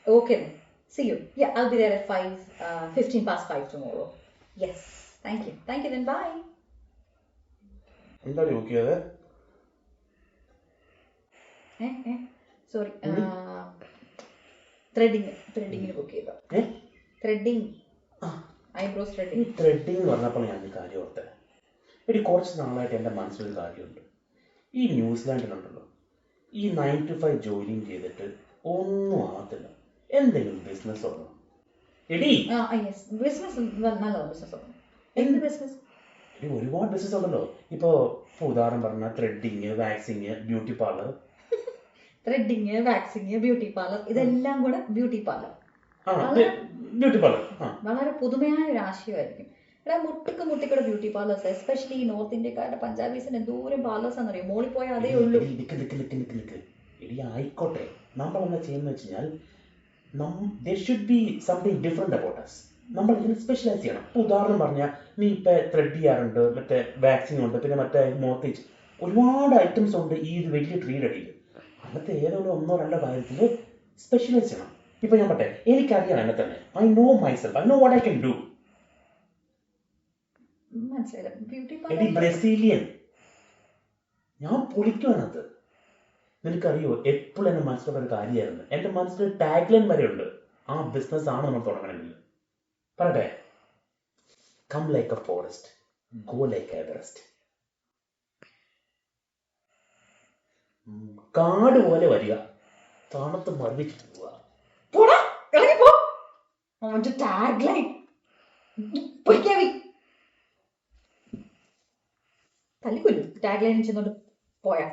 Okay then. See you. Yeah, I'll be there at 15 past 5 tomorrow. Yes. Thank you. Thank you then. Bye. എന്താണ് book ചെയ്തത്? Sorry. ത്രെഡിങ്ങിന് book ചെയ്തോ? Threading. Eyebrows ഈ threading. Threading പറഞ്ഞപ്പോൾ ഞാൻ ഒരു കാര്യം ഓർത്തേ. ഒരു കുറച്ച് നാളായിട്ട് എൻ്റെ മനസ്സിലൊരു കാര്യമുണ്ട്. ഈ ന്യൂസിലാൻഡിലുണ്ടല്ലോ, ഈ 9 to 5 ജോലിയും ചെയ്തിട്ട് ഒന്നും ആകത്തില്ല, എന്തെങ്കിലും ബിസിനസ് തുടങ്ങണം. എടി ബിസിനസ് നല്ലതാണ്. ബിസിനസ് എന്ത് ബിസിനസ്? ഒരുപാട് ബിസിനസ് ഉണ്ടല്ലോ. ഇപ്പോൾ ഉദാഹരണം പറഞ്ഞാൽ threading, waxing, beauty parlour. Threading, waxing, beauty parlour, ഇതെല്ലാം കൂടെ ബ്യൂട്ടി പാർലർ. ബ്യൂട്ടി പാർലർ വളരെ പുതുമയായ ഒരു ആശയമായിരിക്കും. എടാ, മുട്ടിക്കൂടെ ബ്യൂട്ടി പാർലേഴ്സ്, എസ്പെഷ്യലി ഈ നോർത്ത് ഇന്ത്യക്കാരുടെ പഞ്ചാബീസിന് എന്തോരം പാർലേഴ്സ് ആണെന്നറിയോ? മോളിൽ പോയാൽ അതേ ഉള്ളൂ. എടി ആയിക്കോട്ടെ, നമ്മൾ എന്താ ചെയ്യുന്ന വെച്ച് കഴിഞ്ഞാൽ there should be something different about us. നമ്മൾ ഇതിന് സ്പെഷ്യലൈസ് ചെയ്യണം. ഉദാഹരണം പറഞ്ഞാൽ നീ ഇപ്പം ത്രെഡ് ചെയ്യാറുണ്ട്, മറ്റേ വാക്സിൻ ഉണ്ട്, പിന്നെ മറ്റേ മോത്തേജ്, ഒരുപാട് ഐറ്റംസ് ഉണ്ട് ഈ ഒരു വലിയ ട്രീയുടെ അടിയിൽ. അങ്ങനത്തെ ഏതെങ്കിലും 1-2 കാര്യത്തിൽ സ്പെഷ്യലൈസ് ചെയ്യണം. ഇപ്പം ഞാൻ പറ്റേ, എനിക്കറിയാം എന്നെ തന്നെ. I know myself, I know what I can do. എടി ബ്രസീലിയൻ, ഞാൻ പൊളിക്കുവാനത്. നിനക്കറിയോ, എപ്പോഴും എൻ്റെ മനസ്സിലുള്ള ഒരു കാര്യമായിരുന്നു. എൻ്റെ മനസ്സിൽ ടാഗ് ലൈൻ വരെ ഉണ്ട്. ആ ബിസിനസ് ആണ് നമ്മൾ തുടങ്ങണമെങ്കിൽ. പറയട്ടെ, come like a forest, go like Everest. കാട് പോലെ വരിക, തണുത്ത് മർദ്ദിച്ചു പോവുക. തല്ലിക്കൊല്ലു ടാഗ് ലൈൻ ചെന്നോണ്ട് പോയാ.